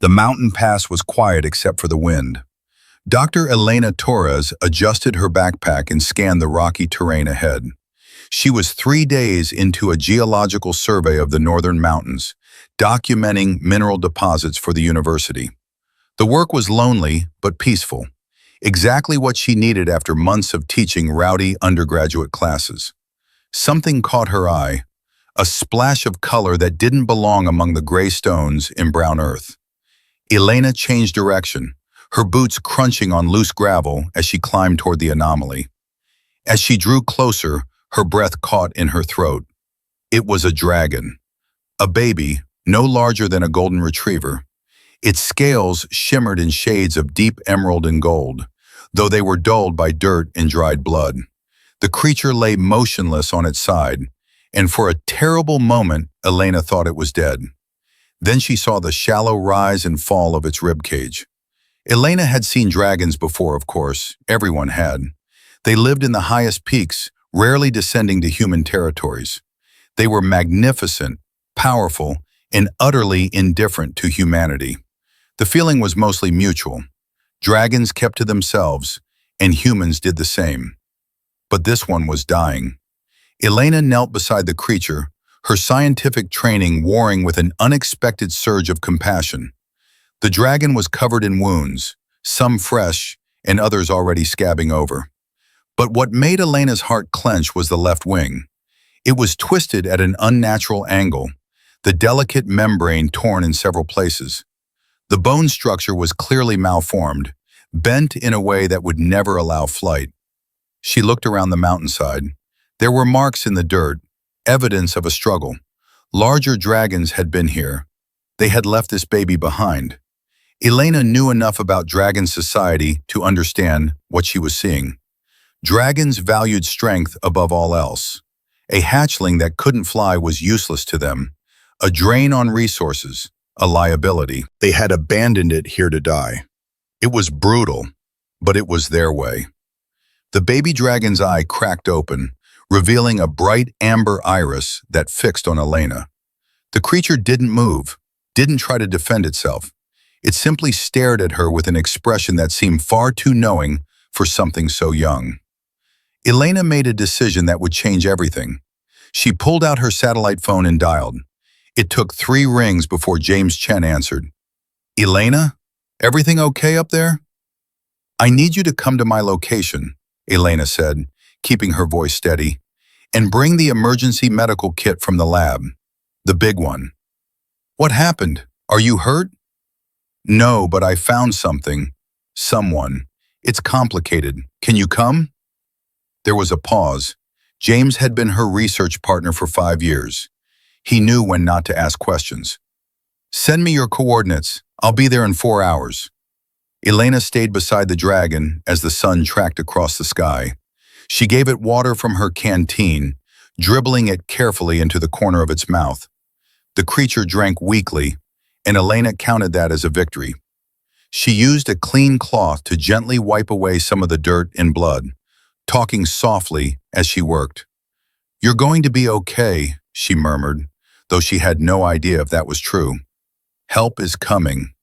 The mountain pass was quiet except for the wind. Dr. Elena Torres adjusted her backpack and scanned the rocky terrain ahead. She was 3 days into a geological survey of the northern mountains, documenting mineral deposits for the university. The work was lonely but peaceful, exactly what she needed after months of teaching rowdy undergraduate classes. Something caught her eye, a splash of color that didn't belong among the gray stones in brown earth. Elena changed direction, her boots crunching on loose gravel as she climbed toward the anomaly. As she drew closer, her breath caught in her throat. It was a dragon. A baby, no larger than a golden retriever. Its scales shimmered in shades of deep emerald and gold, though they were dulled by dirt and dried blood. The creature lay motionless on its side, and for a terrible moment, Elena thought it was dead. Then she saw the shallow rise and fall of its ribcage. Elena had seen dragons before, of course. Everyone had. They lived in the highest peaks, rarely descending to human territories. They were magnificent, powerful, and utterly indifferent to humanity. The feeling was mostly mutual. Dragons kept to themselves, and humans did the same. But this one was dying. Elena knelt beside the creature, her scientific training warring with an unexpected surge of compassion. The dragon was covered in wounds, some fresh and others already scabbing over. But what made Elena's heart clench was the left wing. It was twisted at an unnatural angle, the delicate membrane torn in several places. The bone structure was clearly malformed, bent in a way that would never allow flight. She looked around the mountainside. There were marks in the dirt, evidence of a struggle. Larger dragons had been here. They had left this baby behind. Elena knew enough about dragon society to understand what she was seeing. Dragons valued strength above all else. A hatchling that couldn't fly was useless to them, a drain on resources, a liability. They had abandoned it here to die. It was brutal, but it was their way. The baby dragon's eye cracked open, revealing a bright amber iris that fixed on Elena. The creature didn't move, didn't try to defend itself. It simply stared at her with an expression that seemed far too knowing for something so young. Elena made a decision that would change everything. She pulled out her satellite phone and dialed. It took 3 rings before James Chen answered. "Elena, everything okay up there?" "I need you to come to my location," Elena said, keeping her voice steady, "and bring the emergency medical kit from the lab. The big one." "What happened? Are you hurt?" "No, but I found something. Someone. It's complicated. Can you come?" There was a pause. James had been her research partner for 5 years. He knew when not to ask questions. "Send me your coordinates. I'll be there in 4 hours." Elena stayed beside the dragon as the sun tracked across the sky. She gave it water from her canteen, dribbling it carefully into the corner of its mouth. The creature drank weakly, and Elena counted that as a victory. She used a clean cloth to gently wipe away some of the dirt and blood, talking softly as she worked. "You're going to be okay," she murmured, though she had no idea if that was true. "Help is coming."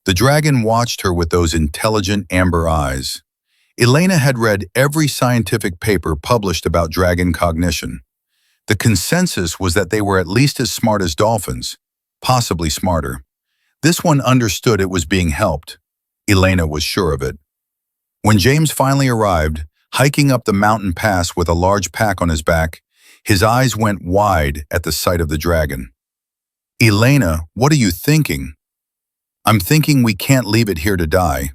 The dragon watched her with those intelligent amber eyes. Elena had read every scientific paper published about dragon cognition. The consensus was that they were at least as smart as dolphins, possibly smarter. This one understood it was being helped. Elena was sure of it. When James finally arrived, hiking up the mountain pass with a large pack on his back, his eyes went wide at the sight of the dragon. "Elena, what are you thinking?" "I'm thinking we can't leave it here to die."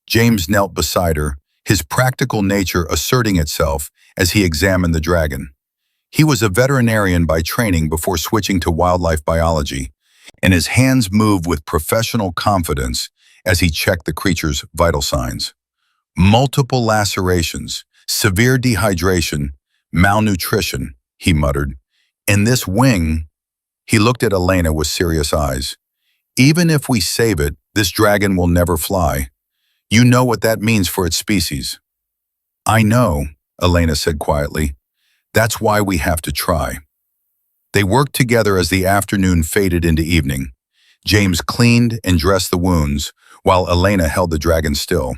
James knelt beside her, his practical nature asserting itself as he examined the dragon. He was a veterinarian by training before switching to wildlife biology, and his hands moved with professional confidence as he checked the creature's vital signs. "Multiple lacerations, severe dehydration, malnutrition," he muttered. "And this wing—" He looked at Elena with serious eyes. "Even if we save it, this dragon will never fly. You know what that means for its species." "I know," Elena said quietly. "That's why we have to try." They worked together as the afternoon faded into evening. James cleaned and dressed the wounds, while Elena held the dragon still.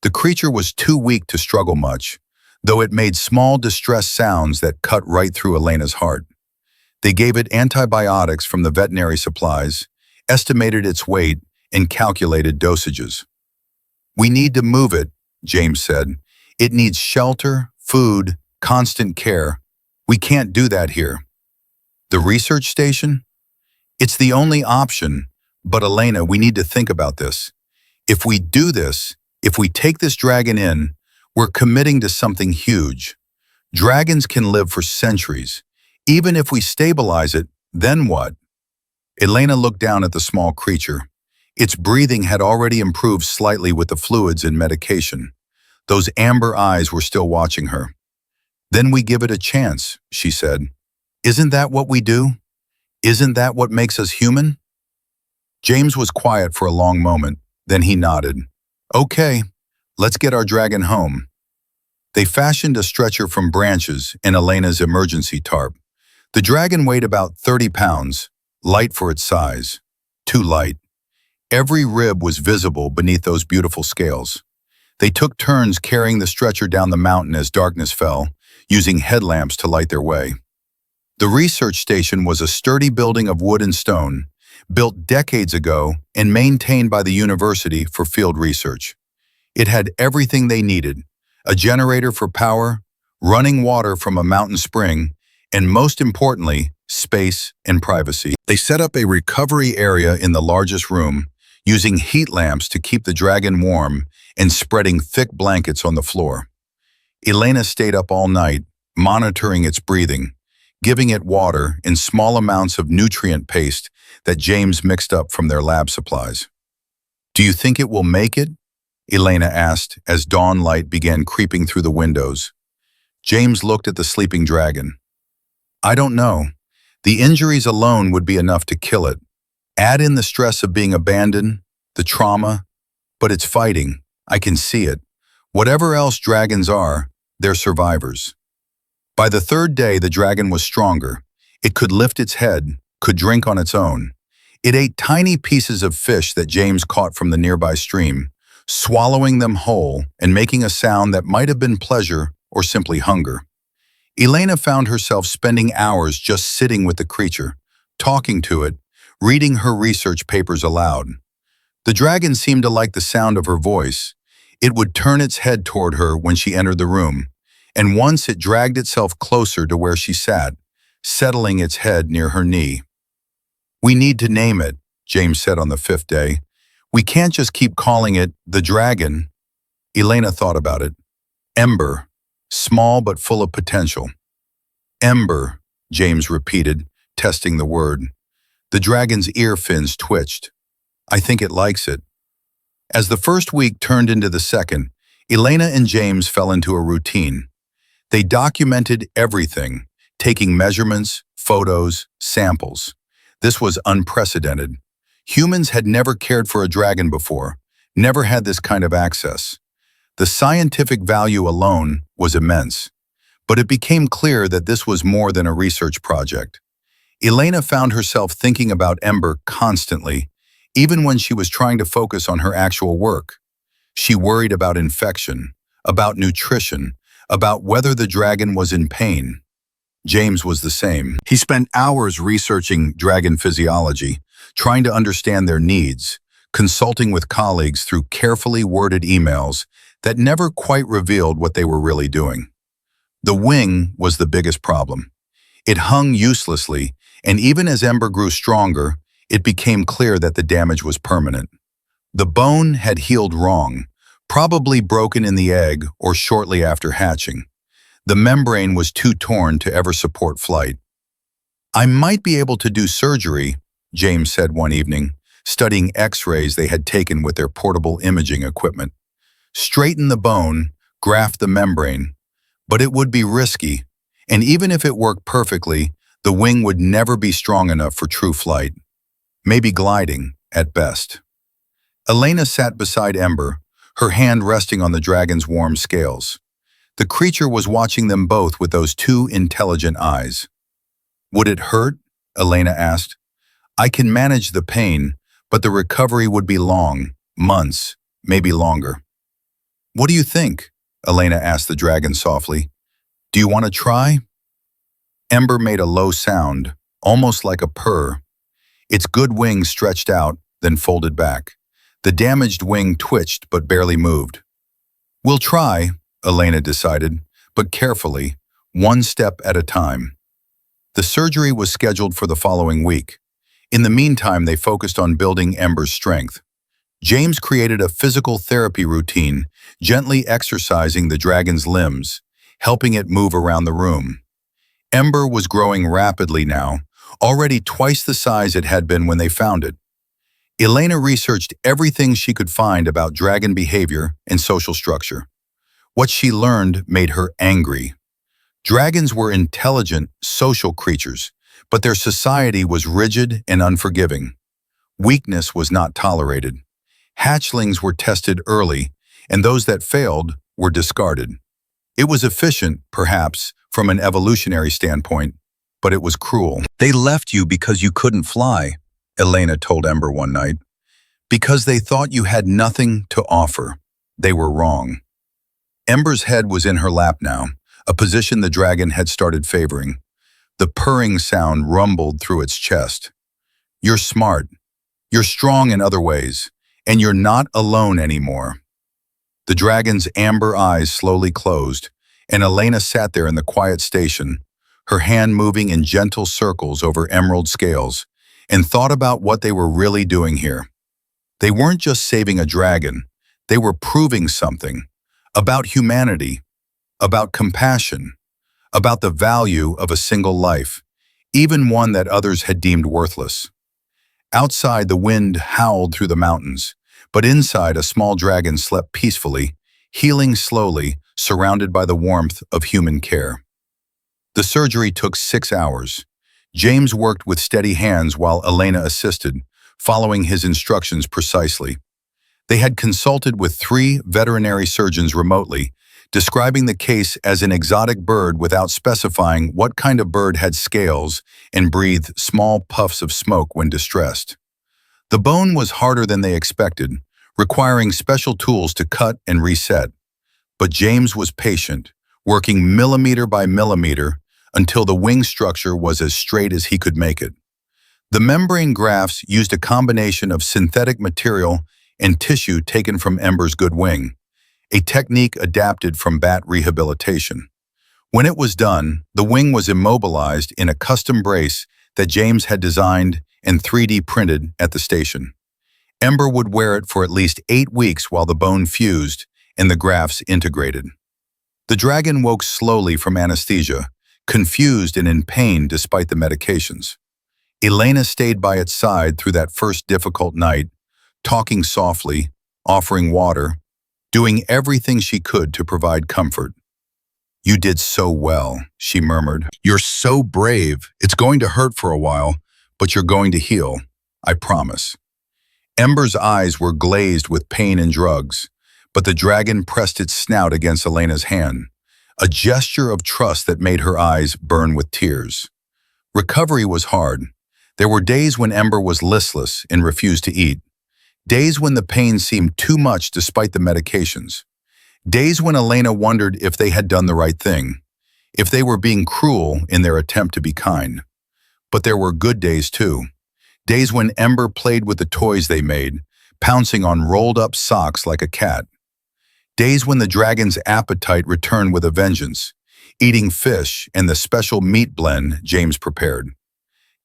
The creature was too weak to struggle much, though it made small distress sounds that cut right through Elena's heart. They gave it antibiotics from the veterinary supplies, estimated its weight, and calculated dosages. "We need to move it," James said. "It needs shelter, food, constant care. We can't do that here." "The research station? It's the only option, but Elena, we need to think about this. If we do this, if we take this dragon in, we're committing to something huge. Dragons can live for centuries. Even if we stabilize it, then what?" Elena looked down at the small creature. Its breathing had already improved slightly with the fluids and medication. Those amber eyes were still watching her. "Then we give it a chance," she said. "Isn't that what we do? Isn't that what makes us human?" James was quiet for a long moment, then he nodded. "Okay, let's get our dragon home." They fashioned a stretcher from branches and Elena's emergency tarp. The dragon weighed about 30 pounds, light for its size. Too light. Every rib was visible beneath those beautiful scales. They took turns carrying the stretcher down the mountain as darkness fell, using headlamps to light their way. The research station was a sturdy building of wood and stone, built decades ago and maintained by the university for field research. It had everything they needed: a generator for power, running water from a mountain spring, and most importantly, space and privacy. They set up a recovery area in the largest room, using heat lamps to keep the dragon warm and spreading thick blankets on the floor. Elena stayed up all night, monitoring its breathing, giving it water in small amounts of nutrient paste that James mixed up from their lab supplies. "Do you think it will make it?" Elena asked as dawn light began creeping through the windows. James looked at the sleeping dragon. "I don't know. The injuries alone would be enough to kill it. Add in the stress of being abandoned, the trauma, but it's fighting. I can see it. Whatever else dragons are, they're survivors." By the third day, the dragon was stronger. It could lift its head, could drink on its own. It ate tiny pieces of fish that James caught from the nearby stream, swallowing them whole and making a sound that might have been pleasure or simply hunger. Elena found herself spending hours just sitting with the creature, talking to it, reading her research papers aloud. The dragon seemed to like the sound of her voice. It would turn its head toward her when she entered the room, and once it dragged itself closer to where she sat, settling its head near her knee. "We need to name it," James said on the fifth day. "We can't just keep calling it the dragon." Elena thought about it. Ember, small but full of potential. "Ember," James repeated, testing the word. The dragon's ear fins twitched. "I think it likes it." As the first week turned into the second, Elena and James fell into a routine. They documented everything, taking measurements, photos, samples. This was unprecedented. Humans had never cared for a dragon before, never had this kind of access. The scientific value alone was immense, but it became clear that this was more than a research project. Elena found herself thinking about Ember constantly, even when she was trying to focus on her actual work. She worried about infection, about nutrition, about whether the dragon was in pain. James was the same. He spent hours researching dragon physiology, trying to understand their needs, consulting with colleagues through carefully worded emails that never quite revealed what they were really doing. The wing was the biggest problem. It hung uselessly, and even as Ember grew stronger, it became clear that the damage was permanent. The bone had healed wrong, probably broken in the egg or shortly after hatching. The membrane was too torn to ever support flight. "I might be able to do surgery," James said one evening, studying X-rays they had taken with their portable imaging equipment. "Straighten the bone, graft the membrane, but it would be risky, and even if it worked perfectly, the wing would never be strong enough for true flight. Maybe gliding, at best." Elena sat beside Ember, her hand resting on the dragon's warm scales. The creature was watching them both with those two intelligent eyes. "Would it hurt?" Elena asked. "I can manage the pain, but the recovery would be long, months, maybe longer. "What do you think?" Elena asked the dragon softly. "Do you want to try?" Ember made a low sound, almost like a purr. Its good wing stretched out, then folded back. The damaged wing twitched but barely moved. "We'll try," Elena decided, but carefully, one step at a time. The surgery was scheduled for the following week. In the meantime, they focused on building Ember's strength. James created a physical therapy routine, gently exercising the dragon's limbs, helping it move around the room. Ember was growing rapidly now, already twice the size it had been when they found it. Elena researched everything she could find about dragon behavior and social structure. What she learned made her angry. Dragons were intelligent, social creatures, but their society was rigid and unforgiving. Weakness was not tolerated. Hatchlings were tested early, and those that failed were discarded. It was efficient, perhaps, from an evolutionary standpoint, but it was cruel. "They left you because you couldn't fly," Elena told Ember one night. "Because they thought you had nothing to offer. They were wrong." Ember's head was in her lap now, a position the dragon had started favoring. The purring sound rumbled through its chest. "You're smart. You're strong in other ways, and you're not alone anymore." The dragon's amber eyes slowly closed, and Elena sat there in the quiet station, her hand moving in gentle circles over emerald scales, and thought about what they were really doing here. They weren't just saving a dragon, they were proving something about humanity, about compassion, about the value of a single life, even one that others had deemed worthless. Outside, the wind howled through the mountains, but inside, a small dragon slept peacefully, healing slowly, surrounded by the warmth of human care. The surgery took 6 hours. James worked with steady hands while Elena assisted, following his instructions precisely. They had consulted with 3 veterinary surgeons remotely, describing the case as an exotic bird without specifying what kind of bird had scales and breathed small puffs of smoke when distressed. The bone was harder than they expected, requiring special tools to cut and reset. But James was patient, working millimeter by millimeter until the wing structure was as straight as he could make it. The membrane grafts used a combination of synthetic material and tissue taken from Ember's good wing, a technique adapted from bat rehabilitation. When it was done, the wing was immobilized in a custom brace that James had designed and 3D printed at the station. Ember would wear it for at least 8 weeks while the bone fused and the grafts integrated. The dragon woke slowly from anesthesia, confused and in pain despite the medications. Elena stayed by its side through that first difficult night, talking softly, offering water, doing everything she could to provide comfort. "You did so well," she murmured. "You're so brave. It's going to hurt for a while, but you're going to heal. I promise." Ember's eyes were glazed with pain and drugs, but the dragon pressed its snout against Elena's hand, a gesture of trust that made her eyes burn with tears. Recovery was hard. There were days when Ember was listless and refused to eat. Days when the pain seemed too much despite the medications. Days when Elena wondered if they had done the right thing, if they were being cruel in their attempt to be kind. But there were good days too. Days when Ember played with the toys they made, pouncing on rolled-up socks like a cat. Days when the dragon's appetite returned with a vengeance, eating fish and the special meat blend James prepared.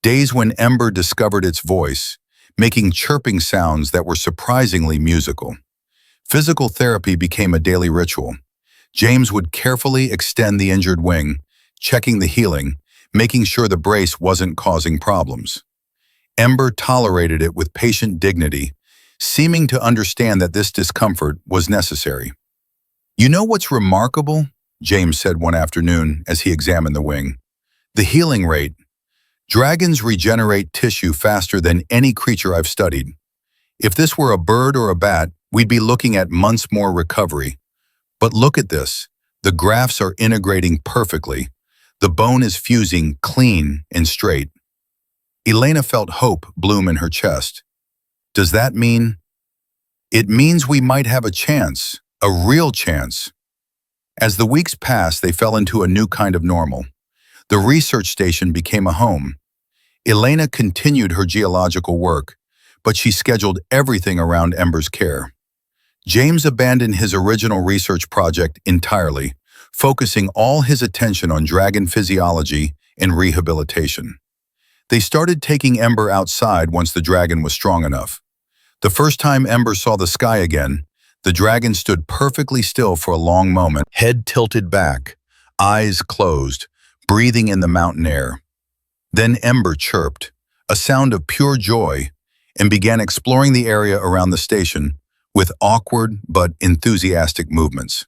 Days when Ember discovered its voice, making chirping sounds that were surprisingly musical. Physical therapy became a daily ritual. James would carefully extend the injured wing, checking the healing, making sure the brace wasn't causing problems. Ember tolerated it with patient dignity, seeming to understand that this discomfort was necessary. "You know what's remarkable?" James said one afternoon as he examined the wing. "The healing rate. Dragons regenerate tissue faster than any creature I've studied. If this were a bird or a bat, we'd be looking at months more recovery. But look at this. The grafts are integrating perfectly. The bone is fusing clean and straight." Elena felt hope bloom in her chest. Does that mean? It means we might have a chance, a real chance. As the weeks passed, they fell into a new kind of normal. The research station became a home. Elena continued her geological work, but she scheduled everything around Ember's care. James abandoned his original research project entirely, focusing all his attention on dragon physiology and rehabilitation. They started taking Ember outside once the dragon was strong enough. The first time Ember saw the sky again, the dragon stood perfectly still for a long moment, head tilted back, eyes closed, breathing in the mountain air. Then Ember chirped, a sound of pure joy, and began exploring the area around the station with awkward but enthusiastic movements.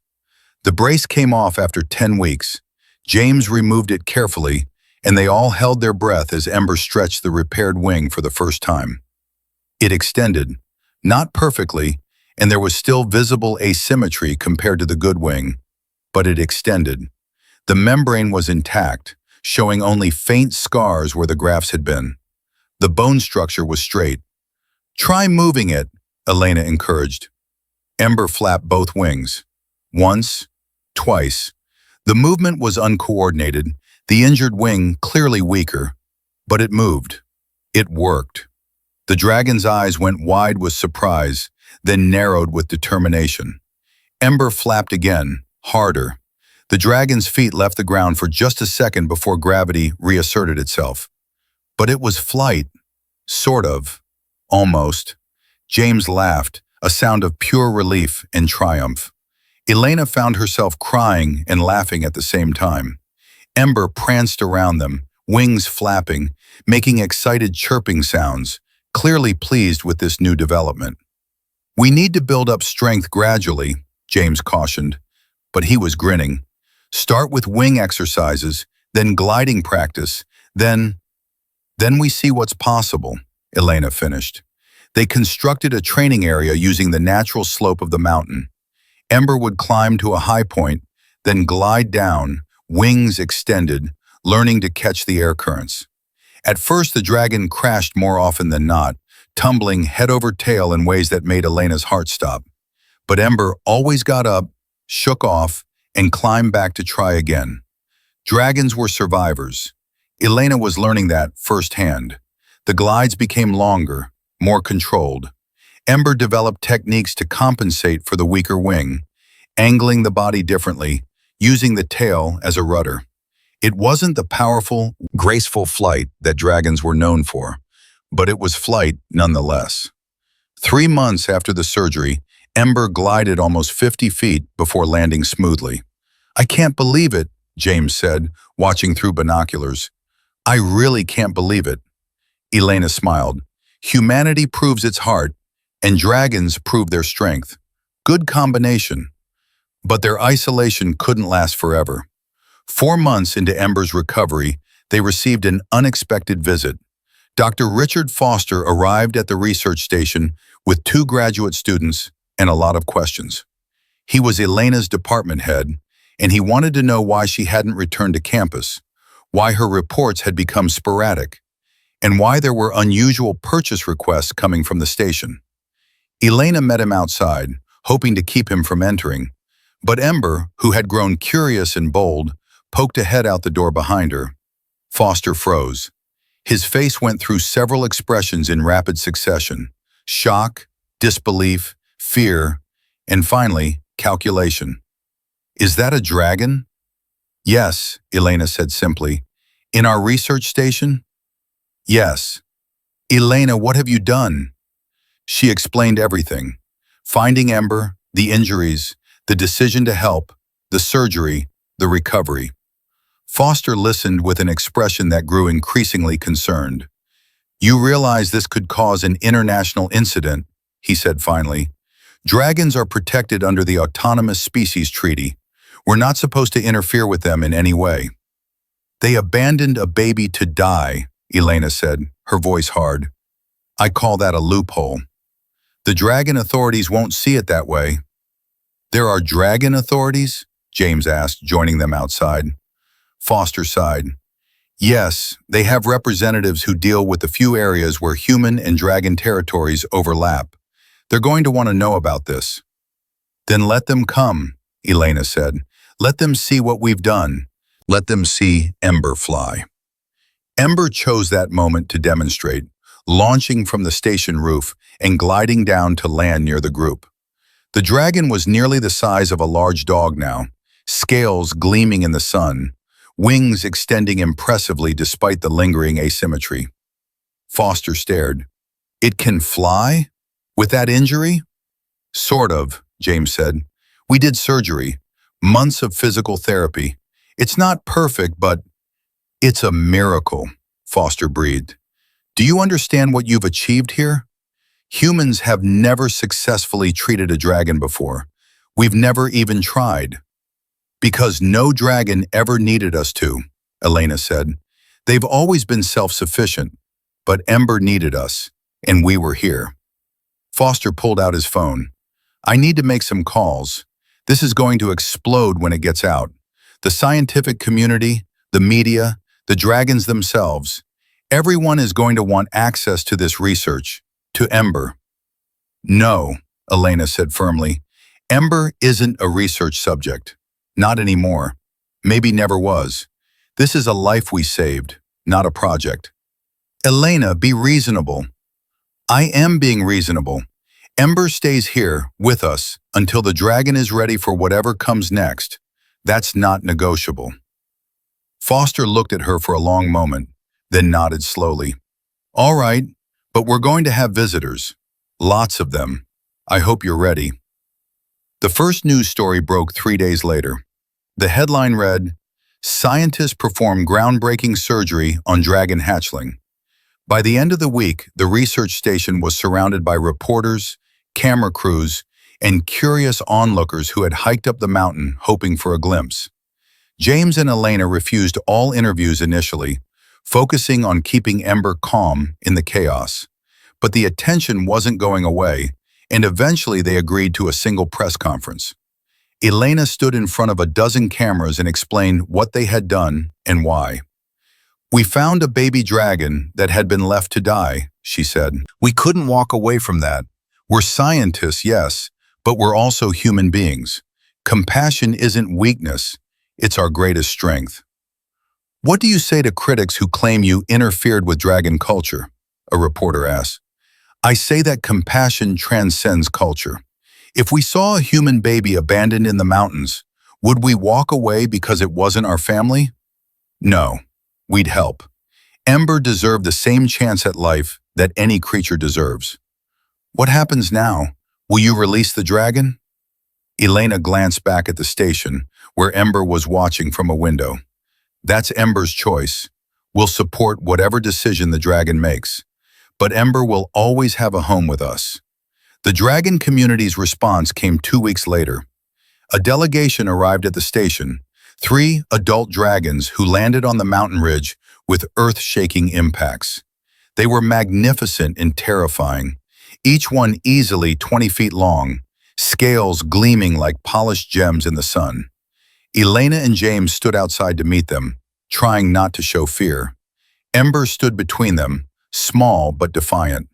The brace came off after 10 weeks. James removed it carefully, and they all held their breath as Ember stretched the repaired wing for the first time. It extended, not perfectly, and there was still visible asymmetry compared to the good wing, but it extended. The membrane was intact, showing only faint scars where the grafts had been. The bone structure was straight. "Try moving it," Elena encouraged. Ember flapped both wings. Once, twice. The movement was uncoordinated, the injured wing clearly weaker, but it moved. It worked. The dragon's eyes went wide with surprise, then narrowed with determination. Ember flapped again, harder. The dragon's feet left the ground for just a second before gravity reasserted itself. But it was flight. Sort of. Almost. James laughed, a sound of pure relief and triumph. Elena found herself crying and laughing at the same time. Ember pranced around them, wings flapping, making excited chirping sounds, clearly pleased with this new development. "We need to build up strength gradually," James cautioned, but he was grinning. "Start with wing exercises, then gliding practice, then we see what's possible," Elena finished. They constructed a training area using the natural slope of the mountain. Ember would climb to a high point, then glide down, wings extended, learning to catch the air currents. At first, the dragon crashed more often than not, tumbling head over tail in ways that made Elena's heart stop. But Ember always got up, shook off, and climbed back to try again. Dragons were survivors. Elena was learning that firsthand. The glides became longer, more controlled. Ember developed techniques to compensate for the weaker wing, angling the body differently, using the tail as a rudder. It wasn't the powerful, graceful flight that dragons were known for, but it was flight nonetheless. 3 months after the surgery, Ember glided almost 50 feet before landing smoothly. "I can't believe it," James said, watching through binoculars. "I really can't believe it." Elena smiled. "Humanity proves its heart, and dragons prove their strength. Good combination." But their isolation couldn't last forever. 4 months into Ember's recovery, they received an unexpected visit. Dr. Richard Foster arrived at the research station with 2 graduate students and a lot of questions. He was Elena's department head, and he wanted to know why she hadn't returned to campus, why her reports had become sporadic, and why there were unusual purchase requests coming from the station. Elena met him outside, hoping to keep him from entering, but Ember, who had grown curious and bold, poked a head out the door behind her. Foster froze. His face went through several expressions in rapid succession: shock, disbelief, fear, and finally, calculation. "Is that a dragon?" "Yes," Elena said simply. "In our research station?" "Yes." "Elena, what have you done?" She explained everything: finding Ember, the injuries, the decision to help, the surgery, the recovery. Foster listened with an expression that grew increasingly concerned. "You realize this could cause an international incident," he said finally. "Dragons are protected under the Autonomous Species Treaty. We're not supposed to interfere with them in any way." "They abandoned a baby to die," Elena said, her voice hard. "I call that a loophole. The dragon authorities won't see it that way." "There are dragon authorities?" James asked, joining them outside. Foster sighed. Yes, they have representatives who deal with the few areas where human and dragon territories overlap. They're going to want to know about this. Then let them come, Elena said. Let them see what we've done. Let them see Ember fly. Ember chose that moment to demonstrate, launching from the station roof and gliding down to land near the group. The dragon was nearly the size of a large dog now, scales gleaming in the sun, wings extending impressively despite the lingering asymmetry. Foster stared. It can fly? With that injury? Sort of, James said. We did surgery, months of physical therapy. It's not perfect, but it's a miracle, Foster breathed. Do you understand what you've achieved here? Humans have never successfully treated a dragon before. We've never even tried. Because no dragon ever needed us to, Elena said. They've always been self-sufficient, but Ember needed us, and we were here. Foster pulled out his phone. I need to make some calls. This is going to explode when it gets out. The scientific community, the media, the dragons themselves, everyone is going to want access to this research, to Ember. No, Elena said firmly. Ember isn't a research subject. Not anymore. Maybe never was. This is a life we saved, not a project. Elena, be reasonable. I am being reasonable. Ember stays here, with us, until the dragon is ready for whatever comes next. That's not negotiable. Foster looked at her for a long moment, then nodded slowly. All right, but we're going to have visitors. Lots of them. I hope you're ready. The first news story broke 3 days later. The headline read, Scientists perform groundbreaking surgery on dragon hatchling. By the end of the week, the research station was surrounded by reporters, camera crews, and curious onlookers who had hiked up the mountain hoping for a glimpse. James and Elena refused all interviews initially, focusing on keeping Ember calm in the chaos. But the attention wasn't going away, and eventually they agreed to a single press conference. Elena stood in front of a dozen cameras and explained what they had done and why. We found a baby dragon that had been left to die, she said. We couldn't walk away from that. We're scientists, yes, but we're also human beings. Compassion isn't weakness, it's our greatest strength. What do you say to critics who claim you interfered with dragon culture? A reporter asked. I say that compassion transcends culture. If we saw a human baby abandoned in the mountains, would we walk away because it wasn't our family? No, we'd help. Ember deserved the same chance at life that any creature deserves. What happens now? Will you release the dragon? Elena glanced back at the station, where Ember was watching from a window. That's Ember's choice. We'll support whatever decision the dragon makes. But Ember will always have a home with us. The dragon community's response came 2 weeks later. A delegation arrived at the station, 3 adult dragons who landed on the mountain ridge with earth-shaking impacts. They were magnificent and terrifying, each one easily 20 feet long, scales gleaming like polished gems in the sun. Elena and James stood outside to meet them, trying not to show fear. Ember stood between them, small but defiant.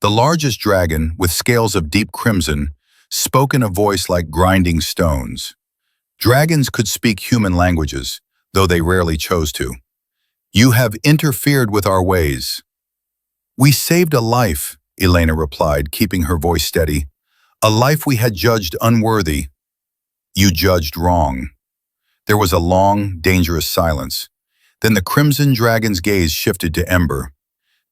The largest dragon, with scales of deep crimson, spoke in a voice like grinding stones. Dragons could speak human languages, though they rarely chose to. You have interfered with our ways. We saved a life, Elena replied, keeping her voice steady. A life we had judged unworthy. You judged wrong. There was a long, dangerous silence. Then the crimson dragon's gaze shifted to Ember.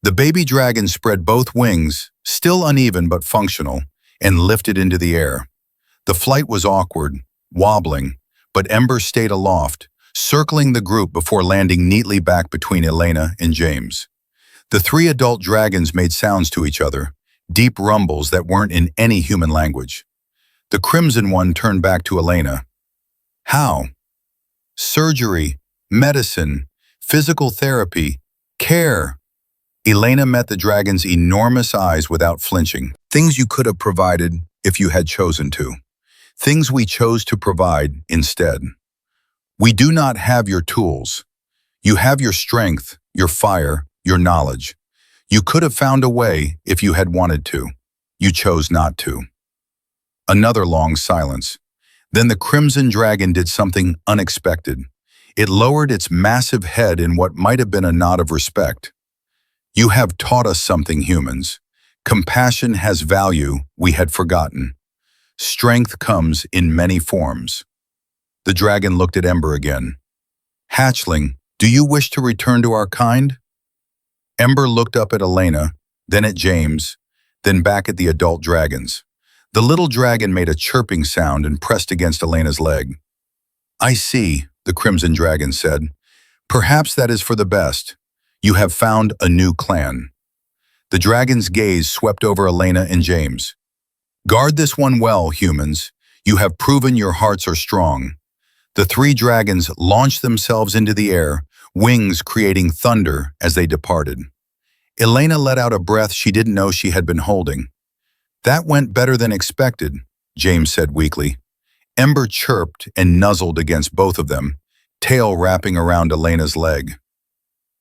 The baby dragon spread both wings, still uneven but functional, and lifted into the air. The flight was awkward, wobbling, but Ember stayed aloft, circling the group before landing neatly back between Elena and James. The 3 adult dragons made sounds to each other, deep rumbles that weren't in any human language. The crimson one turned back to Elena. How? Surgery, medicine, physical therapy, care. Elena met the dragon's enormous eyes without flinching. Things you could have provided if you had chosen to. Things we chose to provide instead. We do not have your tools. You have your strength, your fire, your knowledge. You could have found a way if you had wanted to. You chose not to. Another long silence. Then the Crimson Dragon did something unexpected. It lowered its massive head in what might have been a nod of respect. You have taught us something, humans. Compassion has value we had forgotten. Strength comes in many forms. The dragon looked at Ember again. Hatchling, do you wish to return to our kind? Ember looked up at Elena, then at James, then back at the adult dragons. The little dragon made a chirping sound and pressed against Elena's leg. I see, the Crimson Dragon said. Perhaps that is for the best. You have found a new clan. The dragon's gaze swept over Elena and James. Guard this one well, humans. You have proven your hearts are strong. The three dragons launched themselves into the air, wings creating thunder as they departed. Elena let out a breath she didn't know she had been holding. That went better than expected, James said weakly. Ember chirped and nuzzled against both of them, tail wrapping around Elena's leg.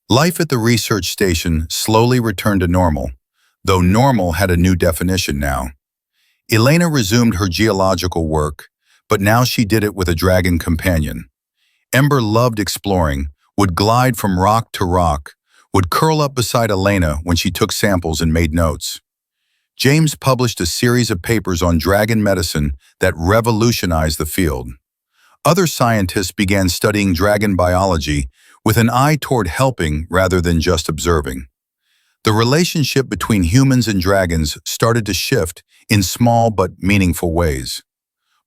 Life at the research station slowly returned to normal, though normal had a new definition now. Elena resumed her geological work, but now she did it with a dragon companion. Ember loved exploring, would glide from rock to rock, would curl up beside Elena when she took samples and made notes. James published a series of papers on dragon medicine that revolutionized the field. Other scientists began studying dragon biology with an eye toward helping rather than just observing. The relationship between humans and dragons started to shift in small but meaningful ways.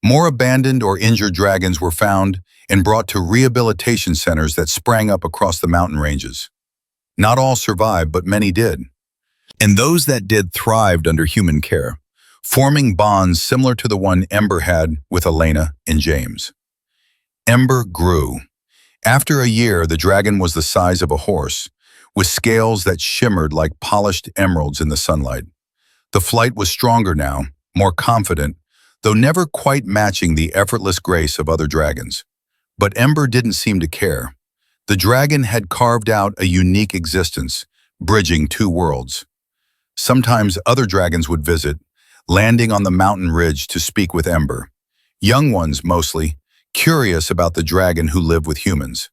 More abandoned or injured dragons were found and brought to rehabilitation centers that sprang up across the mountain ranges. Not all survived, but many did. And those that did thrived under human care, forming bonds similar to the one Ember had with Elena and James. Ember grew. After a year, the dragon was the size of a horse, with scales that shimmered like polished emeralds in the sunlight. The flight was stronger now, more confident, though never quite matching the effortless grace of other dragons. But Ember didn't seem to care. The dragon had carved out a unique existence, bridging two worlds. Sometimes other dragons would visit, landing on the mountain ridge to speak with Ember. Young ones, mostly, curious about the dragon who lived with humans.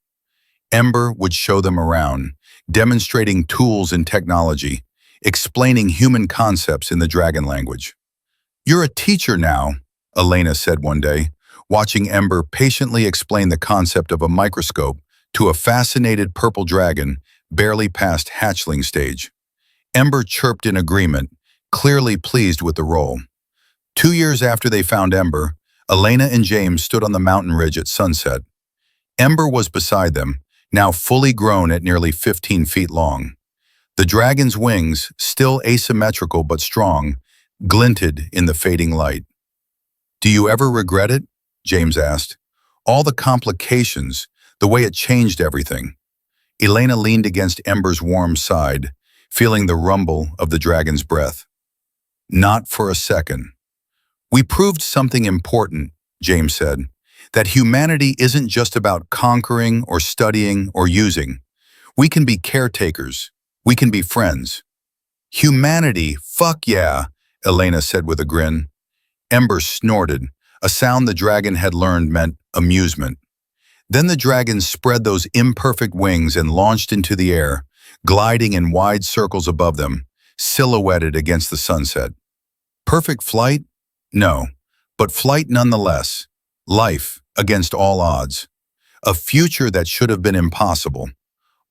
Ember would show them around, demonstrating tools and technology, explaining human concepts in the dragon language. You're a teacher now, Elena said one day, watching Ember patiently explain the concept of a microscope to a fascinated purple dragon barely past hatchling stage. Ember chirped in agreement, clearly pleased with the role. 2 years after they found Ember, Elena and James stood on the mountain ridge at sunset. Ember was beside them, now fully grown at nearly 15 feet long. The dragon's wings, still asymmetrical but strong, glinted in the fading light. Do you ever regret it? James asked. All the complications, the way it changed everything. Elena leaned against Ember's warm side, feeling the rumble of the dragon's breath. Not for a second. We proved something important, James said, that humanity isn't just about conquering or studying or using. We can be caretakers. We can be friends. Humanity, fuck yeah, Elena said with a grin. Ember snorted, a sound the dragon had learned meant amusement. Then the dragon spread those imperfect wings and launched into the air, gliding in wide circles above them, silhouetted against the sunset. Perfect flight? No, but flight nonetheless. Life against all odds. A future that should have been impossible.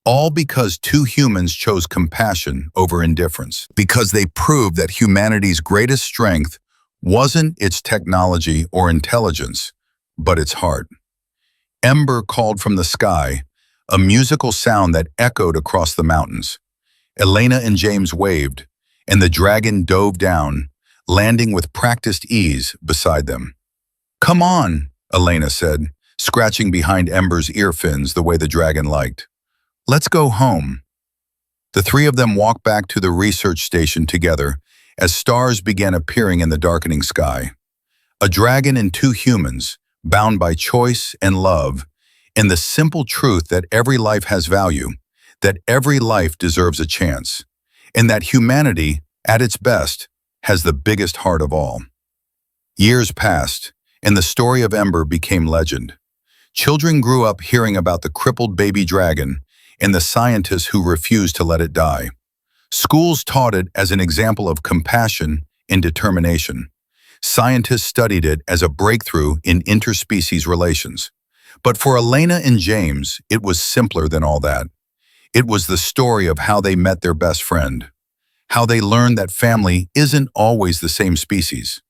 All because two humans chose compassion over indifference. Because they proved that humanity's greatest strength wasn't its technology or intelligence, but its heart. Ember called from the sky, a musical sound that echoed across the mountains. Elena and James waved, and the dragon dove down, landing with practiced ease beside them. Come on, Elena said, scratching behind Ember's ear fins the way the dragon liked. Let's go home. The three of them walked back to the research station together as stars began appearing in the darkening sky. A dragon and two humans, bound by choice and love, in the simple truth that every life has value, that every life deserves a chance, and that humanity, at its best, has the biggest heart of all. Years passed, and the story of Ember became legend. Children grew up hearing about the crippled baby dragon and the scientists who refused to let it die. Schools taught it as an example of compassion and determination. Scientists studied it as a breakthrough in interspecies relations. But for Elena and James, it was simpler than all that. It was the story of how they met their best friend, how they learned that family isn't always the same species,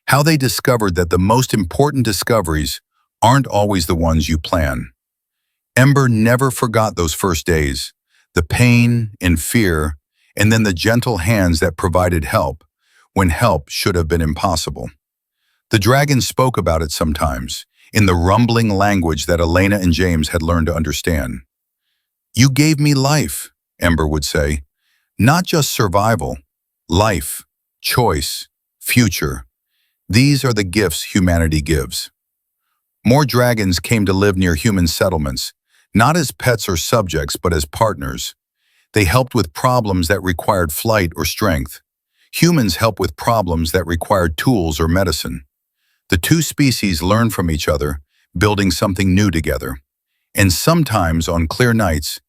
how they discovered that the most important discoveries aren't always the ones you plan. Ember never forgot those first days, the pain and fear, and then the gentle hands that provided help when help should have been impossible. The dragon spoke about it sometimes, in the rumbling language that Elena and James had learned to understand. "You gave me life," Ember would say. "Not just survival, life, choice, future. These are the gifts humanity gives." More dragons came to live near human settlements, not as pets or subjects, but as partners. They helped with problems that required flight or strength. Humans help with problems that required tools or medicine. The two species learned from each other, building something new together. And sometimes, on clear nights,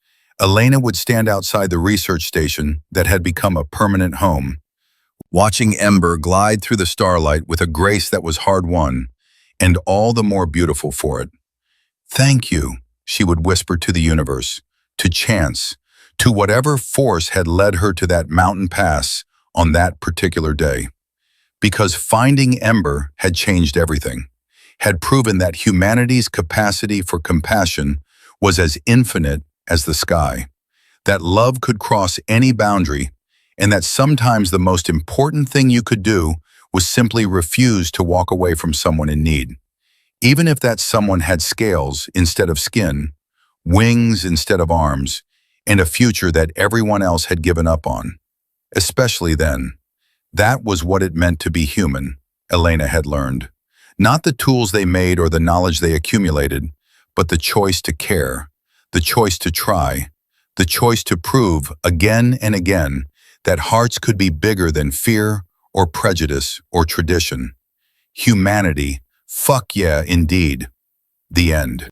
Elena would stand outside the research station that had become a permanent home, watching Ember glide through the starlight with a grace that was hard-won, and all the more beautiful for it. "Thank you," she would whisper to the universe, to chance, to whatever force had led her to that mountain pass on that particular day. Because finding Ember had changed everything, had proven that humanity's capacity for compassion was as infinite as the sky, that love could cross any boundary, and that sometimes the most important thing you could do was simply refuse to walk away from someone in need. Even if that someone had scales instead of skin, wings instead of arms, and a future that everyone else had given up on. Especially then. That was what it meant to be human, Elena had learned. Not the tools they made or the knowledge they accumulated, but the choice to care, the choice to try, the choice to prove again and again that hearts could be bigger than fear or prejudice or tradition. Humanity, fuck yeah, indeed. The end.